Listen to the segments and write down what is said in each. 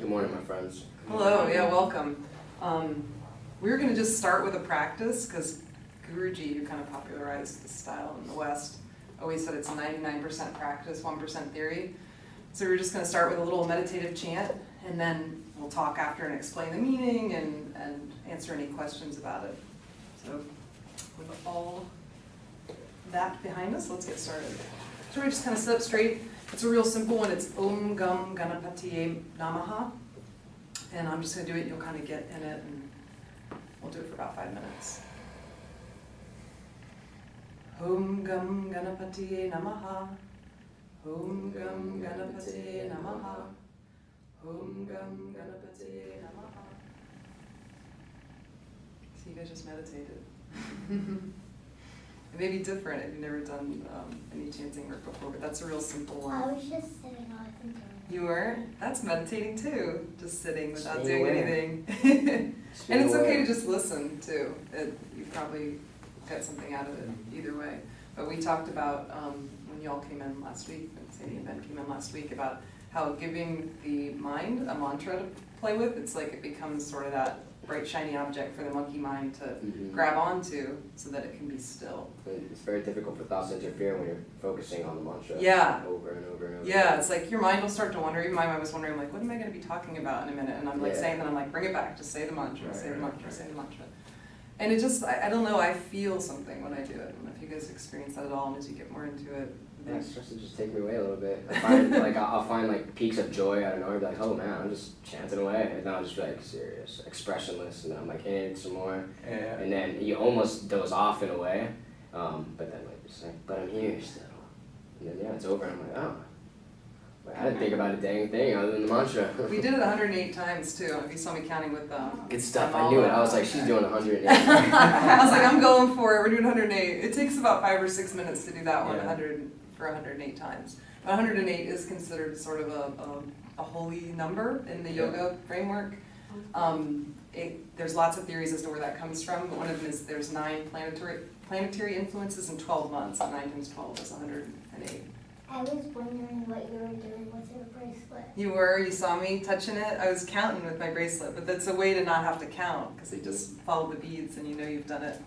Good morning, my friends. Hello, yeah, welcome. We're going to just start with a practice because Guruji, who kind of popularized this style in the West, always said it's 99% practice, 1% theory. So we're just going to start with a little meditative chant, and then we'll talk after and explain the meaning and answer any questions about it. So with all that behind us, let's get started. So we just kind of sit up straight. It's a real simple one. It's Om Gam Ganapataye Namaha. And I'm just going to do it. You'll kind of get in it, and we'll do it for about 5 minutes. Om Gam Ganapataye Namaha. Om Gam Ganapataye Namaha. Om Gam Ganapataye Namaha. So you guys just meditated. It may be different if you've never done any chanting work before, but that's a real simple one. I was just sitting on it. You were? That's meditating too, just sitting without Just doing being aware. anything. Just And being it's okay aware. to just listen too. You probably get something out of it either way. But we talked about, when y'all came in last week, when Sadie and Ben came in last week, about how giving the mind a mantra to play with, it's like it becomes sort of that bright shiny object for the monkey mind to grab onto so that it can be still. It's very difficult for thoughts to interfere when you're focusing on the mantra Yeah. over and over and over. Yeah, it's like your mind will start to wander. Even my mind was wondering, like, what am I going to be talking about in a minute? And I'm like saying that, I'm like, bring it back, just say the mantra, say the mantra, say the mantra. And it just, I don't know, I feel something when I do it. I don't know if you guys experience that at all, and as you get more into it. Yeah, it starts to just take me away a little bit. I find, like, I'll find like peaks of joy out of nowhere, be like, oh man, I'm just chanting away. And then I'll just be like serious, expressionless, and then I'm like in it some more. Yeah. And then you almost doze off in a way, but then like, just like, but I'm here still. And then yeah, it's over, and I'm like, oh. Like, I didn't think about a dang thing other than the mantra. We did it 108 times too. If you saw me counting with Good stuff, I knew it. I was like, she's doing 108. I was like, I'm going for it. We're doing 108. It takes about 5 or 6 minutes to do that one, Yeah. 100 for 108 times. But 108 is considered sort of a holy number in the yoga framework. There's lots of theories as to where that comes from. One of them is there's 9 planetary influences in 12 months. And 9 times 12 is 108. I was wondering what you were doing with your bracelet. You were? You saw me touching it? I was counting with my bracelet, but that's a way to not have to count because you just follow the beads and you know you've done it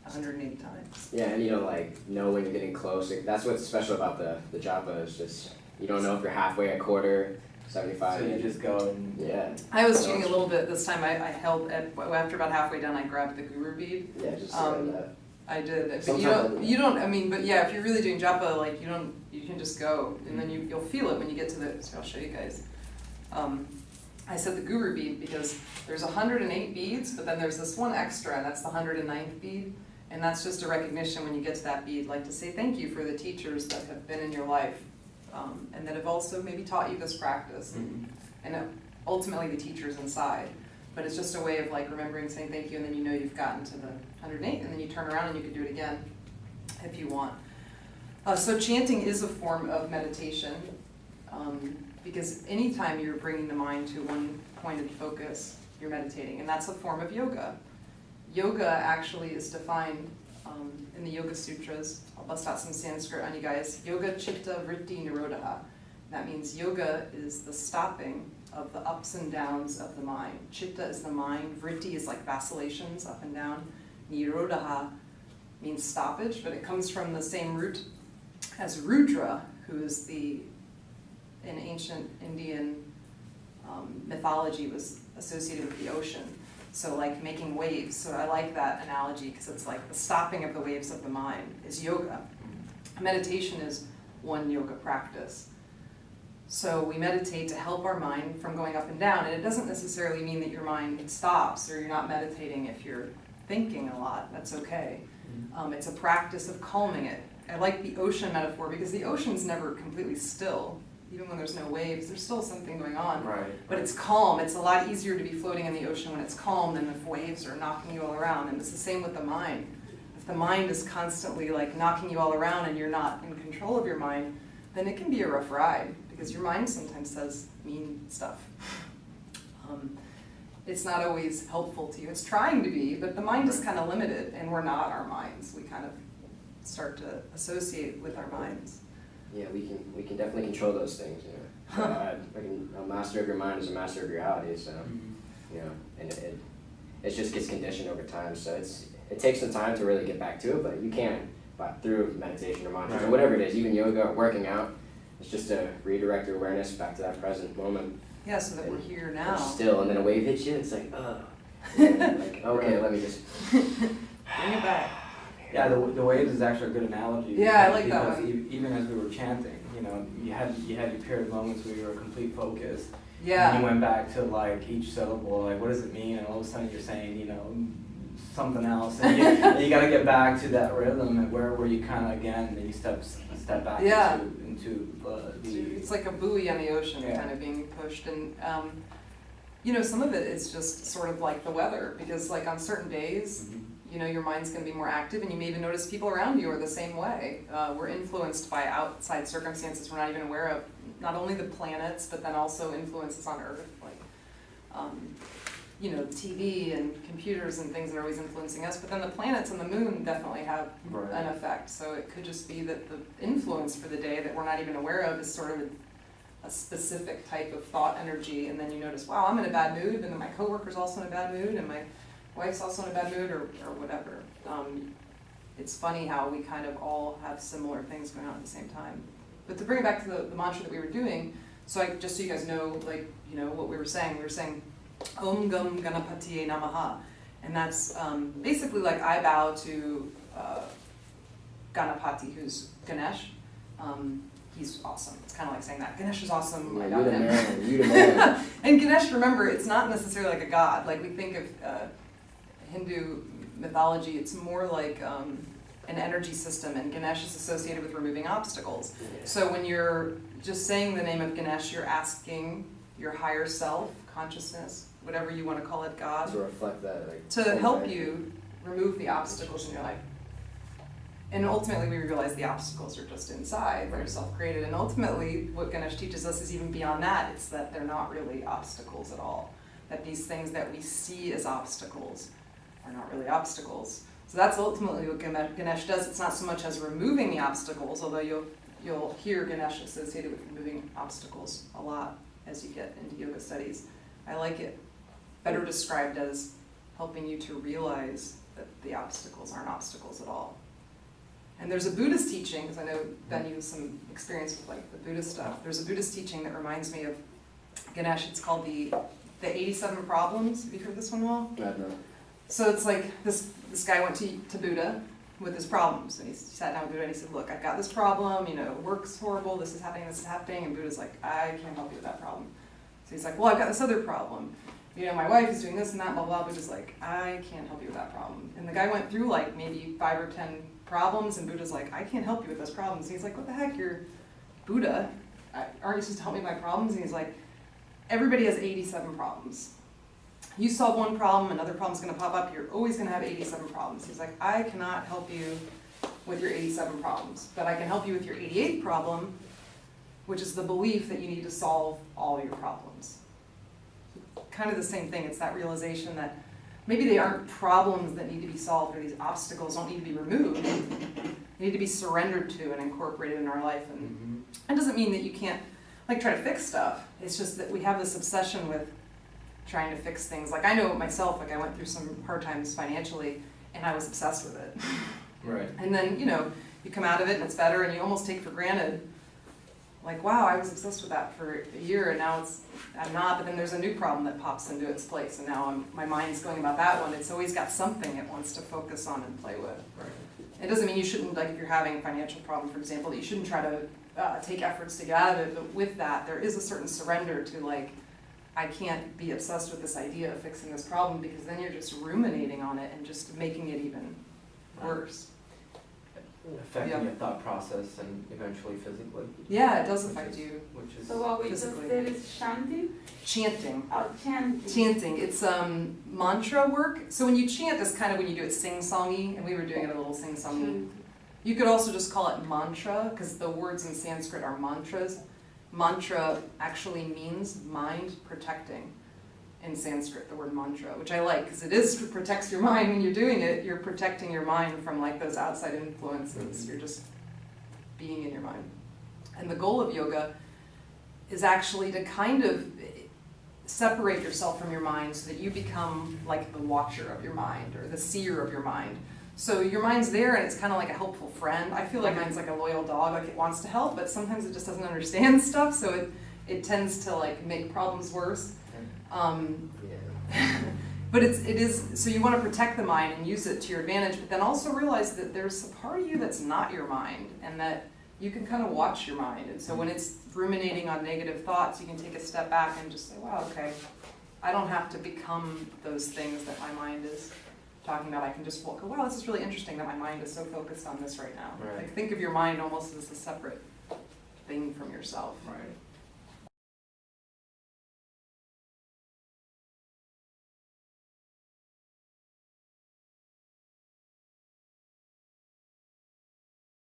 108 times. Yeah, and you don't like know when you're getting close. Like, that's what's special about the japa is just you don't know if you're halfway, a quarter, 75. So you just go and yeah. I was cheating a little bit this time. I held after about halfway done. I grabbed the guru bead. Yeah, just like that. I did, but Sometimes you don't. I mean, but yeah, if you're really doing japa, like you can just go, and then you'll feel it when you get to the. So I'll show you guys. I said the guru bead because there's 108 beads, but then there's this one extra, and that's the 109th bead, and that's just a recognition when you get to that bead, like to say thank you for the teachers that have been in your life, and that have also maybe taught you this practice, and ultimately the teachers inside. But it's just a way of like remembering, saying thank you, and then you know you've gotten to the 108, and then you turn around and you can do it again if you want. So chanting is a form of meditation because anytime you're bringing the mind to one pointed focus, you're meditating, and that's a form of yoga. Yoga actually is defined in the Yoga Sutras. I'll bust out some Sanskrit on you guys. Yoga, citta, vritti, nirodha. That means yoga is the stopping of the ups and downs of the mind. Citta is the mind. Vritti is like vacillations up and down. Nirodha means stoppage, but it comes from the same root as Rudra, who is in ancient Indian mythology was associated with the ocean. So like making waves. So I like that analogy because it's like the stopping of the waves of the mind is yoga. Meditation is one yoga practice. So we meditate to help our mind from going up and down, and it doesn't necessarily mean that your mind stops or you're not meditating if you're thinking a lot. That's okay. It's a practice of calming it. I like the ocean metaphor because the ocean's never completely still. Even when there's no waves, there's still something going on. right. But it's calm. It's a lot easier to be floating in the ocean when it's calm than if waves are knocking you all around. And it's the same with the mind. If the mind is constantly like knocking you all around and you're not in control of your mind, then it can be a rough ride because your mind sometimes says mean stuff. It's not always helpful to you. It's trying to be, but the mind is kind of limited, and we're not our minds. We kind of start to associate with our minds. yeah, we can definitely control those things, you know. A master of your mind is a master of your reality, so, you know, and it just gets conditioned over time, so it takes some time to really get back to it, but you can, through meditation or mantras or whatever it is, even yoga or working out, it's just to redirect your awareness back to that present moment. Yeah, so that we're here now. Still, and then a wave hits you, it's like, oh. Like, okay, let me just bring it back. Yeah, the waves is actually a good analogy. Yeah, I like that because one. Even as we were chanting, you know, you had your period moments where you were complete focus. Yeah. And you went back to like each syllable, like what does it mean? And all of a sudden you're saying, you know, something else, and you got to get back to that rhythm, and where you kind of again, then you step back into the. It's like a buoy on the ocean, Yeah. kind of being pushed, and you know, some of it is just sort of like the weather, because like on certain days, you know, your mind's going to be more active, and you may even notice people around you are the same way. We're influenced by outside circumstances we're not even aware of, not only the planets, but then also influences on Earth, like, you know, TV and computers and things that are always influencing us, but then the planets and the moon definitely have an effect. So it could just be that the influence for the day that we're not even aware of is sort of a specific type of thought energy, and then you notice, wow, I'm in a bad mood, and then my coworker's also in a bad mood, and my wife's also in a bad mood, or whatever. It's funny how we kind of all have similar things going on at the same time. But to bring it back to the mantra that we were doing, so just so you guys know, like, you know, what we were saying Om Gam Ganapataye Namaha, and that's basically like I bow to Ganapati, who's Ganesh. He's awesome. It's kind of like saying that. Ganesh is awesome. Yeah, I got him. you the man. And Ganesh, remember, it's not necessarily like a god. Like we think of Hindu mythology, it's more like an energy system, and Ganesh is associated with removing obstacles. Yeah. So when you're just saying the name of Ganesh, you're asking your higher self, consciousness, whatever you want to call it, God, To reflect that, like, to help you remove the obstacles in your life. And ultimately we realize the obstacles are just inside, they're self-created, and ultimately what Ganesh teaches us is even beyond that, it's that they're not really obstacles at all. That these things that we see as obstacles are not really obstacles. So that's ultimately what Ganesh does. It's not so much as removing the obstacles, although you'll hear Ganesh associated with removing obstacles a lot as you get into yoga studies. I like it better described as helping you to realize that the obstacles aren't obstacles at all. And there's a Buddhist teaching, because I know Ben, you have some experience with like the Buddhist stuff. There's a Buddhist teaching that reminds me of Ganesh. It's called the 87 Problems. Have you heard this one, Wall? No. So it's like this guy went to Buddha with his problems, and he sat down with Buddha and he said, look, I've got this problem, you know, work's horrible, this is happening, and Buddha's like, I can't help you with that problem. So he's like, well, I've got this other problem. You know, my wife is doing this and that, blah, blah, blah. Buddha's like, I can't help you with that problem. And the guy went through like maybe 5 or 10 problems, and Buddha's like, I can't help you with those problems. And he's like, what the heck, you're Buddha. Aren't you supposed to help me with my problems? And he's like, everybody has 87 problems. You solve one problem, another problem's going to pop up, you're always going to have 87 problems. He's like, I cannot help you with your 87 problems, but I can help you with your 88th problem, which is the belief that you need to solve all your problems. Kind of the same thing, it's that realization that maybe they aren't problems that need to be solved, or these obstacles don't need to be removed. They need to be surrendered to and incorporated in our life. And that doesn't mean that you can't like try to fix stuff. It's just that we have this obsession with trying to fix things. Like I know myself, like I went through some hard times financially, and I was obsessed with it. Right. And then, you know, you come out of it and it's better, and you almost take for granted, like, wow, I was obsessed with that for a year, and now I'm not, but then there's a new problem that pops into its place, and now my mind's going about that one. It's always got something it wants to focus on and play with. Right. It doesn't mean you shouldn't, like if you're having a financial problem, for example, that you shouldn't try to take efforts to get out of it, but with that, there is a certain surrender to like, I can't be obsessed with this idea of fixing this problem, because then you're just ruminating on it and just making it even worse. Affecting your thought process and eventually physically. Yeah, it does affect you. Which is So what we just physically. did is chanting? Chanting. Oh, chanting. Chanting. It's mantra work. So when you chant, it's kind of when you do it sing-songy, and we were doing it a little sing-songy. You could also just call it mantra, because the words in Sanskrit are mantras. Mantra actually means mind protecting in Sanskrit, the word mantra, which I like, because it protects your mind when you're doing it. You're protecting your mind from like those outside influences. You're just being in your mind. And the goal of yoga is actually to kind of separate yourself from your mind so that you become like the watcher of your mind or the seer of your mind. So your mind's there and it's kind of like a helpful friend. I feel like mine's like a loyal dog, like it wants to help, but sometimes it just doesn't understand stuff, so it tends to like make problems worse. But it is, so you want to protect the mind and use it to your advantage, but then also realize that there's a part of you that's not your mind, and that you can kind of watch your mind. And so when it's ruminating on negative thoughts, you can take a step back and just say, wow, okay, I don't have to become those things that my mind is talking about. I can just go, wow, this is really interesting that my mind is so focused on this right now. Right. Like think of your mind almost as a separate thing from yourself. Right.